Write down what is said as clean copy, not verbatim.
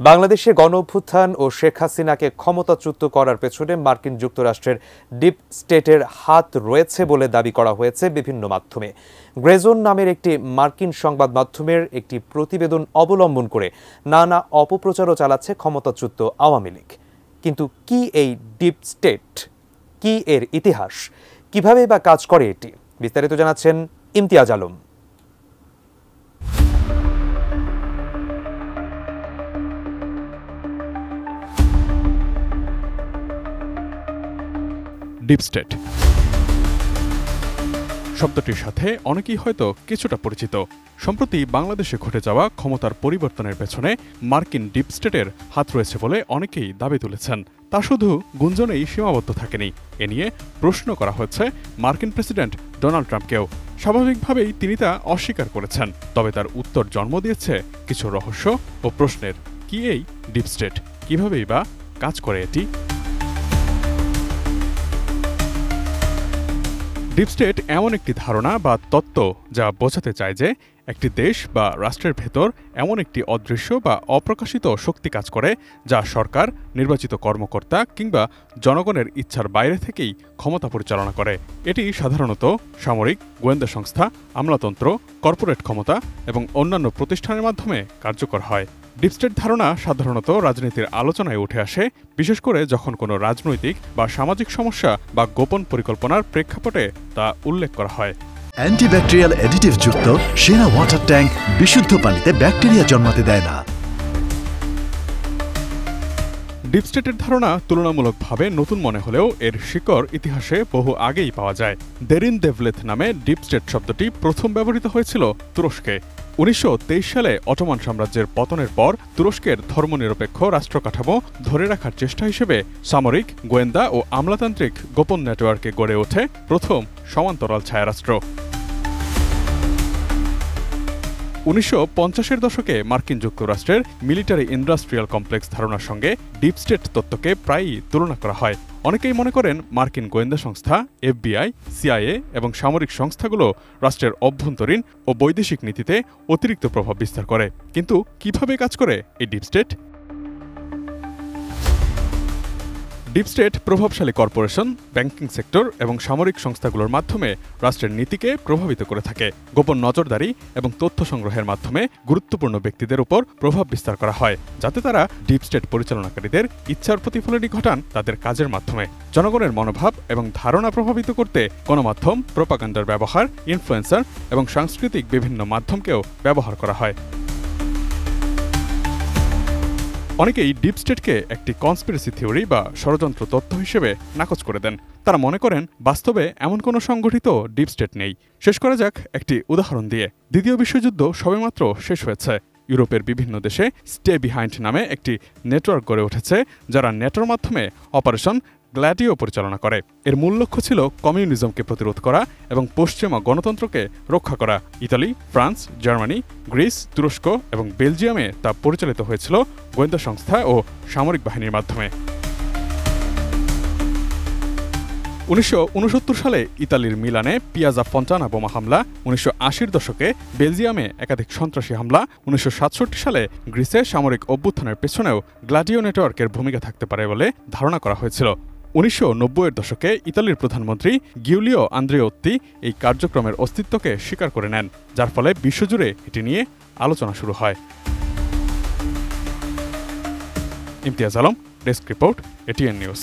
বাংলাদেশে গণঅভ্যুত্থান ও শেখ হাসিনাকে ক্ষমতাচ্যুত করার পেছনে মার্কিন যুক্তরাষ্ট্রের ডিপ স্টেটের হাত রয়েছে বলে দাবি করা হয়েছে বিভিন্ন মাধ্যমে। গ্রেজন নামের একটি মার্কিন সংবাদ মাধ্যমের একটি প্রতিবেদন অবলম্বন করে নানা অপপ্রচারও চালাচ্ছে ক্ষমতাচ্যুত আওয়ামী লীগ। কিন্তু কি এই ডিপ স্টেট, কি এর ইতিহাস, কিভাবে বা কাজ করে এটি, বিস্তারিত জানাচ্ছেন ইমতিয়াজ আলম। ডিপ স্টেট শব্দটির সাথে অনেকেই হয়তো কিছুটা পরিচিত। সম্প্রতি বাংলাদেশে ঘটে যাওয়া ক্ষমতার পরিবর্তনের পেছনে মার্কিন ডিপ স্টেটের হাত রয়েছে বলে অনেকেই দাবি তুলেছেন। তা শুধু গুঞ্জনেই সীমাবদ্ধ থাকেনি, এ নিয়ে প্রশ্ন করা হয়েছে মার্কিন প্রেসিডেন্ট ডোনাল্ড ট্রাম্পকেও। স্বাভাবিকভাবেই তিনি তা অস্বীকার করেছেন, তবে তার উত্তর জন্ম দিয়েছে কিছু রহস্য ও প্রশ্নের। কি এই ডিপ স্টেট, কিভাবেই বা কাজ করে এটি? ডিপ স্টেট এমন একটি ধারণা বা তত্ত্ব যা বোঝাতে চায় যে একটি দেশ বা রাষ্ট্রের ভেতর এমন একটি অদৃশ্য বা অপ্রকাশিত শক্তি কাজ করে যা সরকার, নির্বাচিত কর্মকর্তা কিংবা জনগণের ইচ্ছার বাইরে থেকেই ক্ষমতা পরিচালনা করে। এটি সাধারণত সামরিক, গোয়েন্দা সংস্থা, আমলাতন্ত্র, কর্পোরেট ক্ষমতা এবং অন্যান্য প্রতিষ্ঠানের মাধ্যমে কার্যকর হয়। ডিপ স্টেট ধারণা সাধারণত রাজনীতির আলোচনায় উঠে আসে, বিশেষ করে যখন কোনো রাজনৈতিক বা সামাজিক সমস্যা বা গোপন পরিকল্পনার প্রেক্ষাপটে তা উল্লেখ করা হয়। অ্যান্টিব্যাকটেরিয়াল অ্যাডিটিভ যুক্ত সেরা ওয়াটার ট্যাঙ্ক বিশুদ্ধ পানিতে ব্যাকটেরিয়া জন্মাতে দেয় না। ডিপ স্টেটের ধারণা তুলনামূলকভাবে নতুন মনে হলেও এর শিকড় ইতিহাসে বহু আগেই পাওয়া যায়। দেরিন দেভলেথ নামে ডিপ স্টেট শব্দটি প্রথম ব্যবহৃত হয়েছিল তুরস্কে। 1923 সালে অটোমান সাম্রাজ্যের পতনের পর তুরস্কের ধর্মনিরপেক্ষ রাষ্ট্র কাঠামো ধরে রাখার চেষ্টা হিসেবে সামরিক, গোয়েন্দা ও আমলাতান্ত্রিক গোপন নেটওয়ার্কে গড়ে ওঠে প্রথম সমান্তরাল ছায়ারাষ্ট্র। 1950-এর দশকে মার্কিন যুক্তরাষ্ট্রের মিলিটারি ইন্ডাস্ট্রিয়াল কমপ্লেক্স ধারণার সঙ্গে ডিপ স্টেট তত্ত্বকে প্রায়ই তুলনা করা হয়। অনেকেই মনে করেন মার্কিন গোয়েন্দা সংস্থা, FBI, CIA এবং সামরিক সংস্থাগুলো রাষ্ট্রের অভ্যন্তরীণ ও বৈদেশিক নীতিতে অতিরিক্ত প্রভাব বিস্তার করে। কিন্তু কিভাবে কাজ করে এই ডিপ স্টেট? ডিপ স্টেট প্রভাবশালী কর্পোরেশন, ব্যাংকিং সেক্টর এবং সামরিক সংস্থাগুলোর মাধ্যমে রাষ্ট্রের নীতিকে প্রভাবিত করে থাকে। গোপন নজরদারি এবং তথ্য সংগ্রহের মাধ্যমে গুরুত্বপূর্ণ ব্যক্তিদের উপর প্রভাব বিস্তার করা হয়, যাতে তারা ডিপ স্টেট পরিচালনাকারীদের ইচ্ছার প্রতিফলনই ঘটান তাদের কাজের মাধ্যমে। জনগণের মনোভাব এবং ধারণা প্রভাবিত করতে গণমাধ্যম, প্রোপাগান্ডার ব্যবহার, ইনফ্লুয়েন্সার এবং সাংস্কৃতিক বিভিন্ন মাধ্যমকেও ব্যবহার করা হয়। অনেকেই ডিপ স্টেটকে একটি কনস্পিরেসি থিওরি বা ষড়যন্ত্র তত্ত্ব হিসেবে নাকচ করে দেন। তারা মনে করেন বাস্তবে এমন কোনো সংগঠিত ডিপ স্টেট নেই। শেষ করা যাক একটি উদাহরণ দিয়ে। দ্বিতীয় বিশ্বযুদ্ধ সবেমাত্র শেষ হয়েছে। ইউরোপের বিভিন্ন দেশে স্টে বিহাইন্ড নামে একটি নেটওয়ার্ক গড়ে উঠেছে, যারা নেটোর মাধ্যমে অপারেশন গ্ল্যাডিও পরিচালনা করে। এর মূল লক্ষ্য ছিল কমিউনিজমকে প্রতিরোধ করা এবং পশ্চিমা গণতন্ত্রকে রক্ষা করা। ইতালি, ফ্রান্স, জার্মানি, গ্রিস, তুরস্ক এবং বেলজিয়ামে তা পরিচালিত হয়েছিল গোয়েন্দা সংস্থা ও সামরিক বাহিনীর মাধ্যমে। 1969 সালে ইতালির মিলানে পিয়াজা ফন্টানা বোমা হামলা, 1980-র দশকে বেলজিয়ামে একাধিক সন্ত্রাসী হামলা, 1967 সালে গ্রিসে সামরিক অভ্যুত্থানের পেছনেও গ্ল্যাডিও নেটওয়ার্কের ভূমিকা থাকতে পারে বলে ধারণা করা হয়েছিল। 1990-এর দশকে ইতালির প্রধানমন্ত্রী গিউলিও আন্দ্রেওত্তি এই কার্যক্রমের অস্তিত্বকে স্বীকার করে নেন, যার ফলে বিশ্বজুড়ে এটি নিয়ে আলোচনা শুরু হয়। Imtiaz Alam, desk report, ATN news.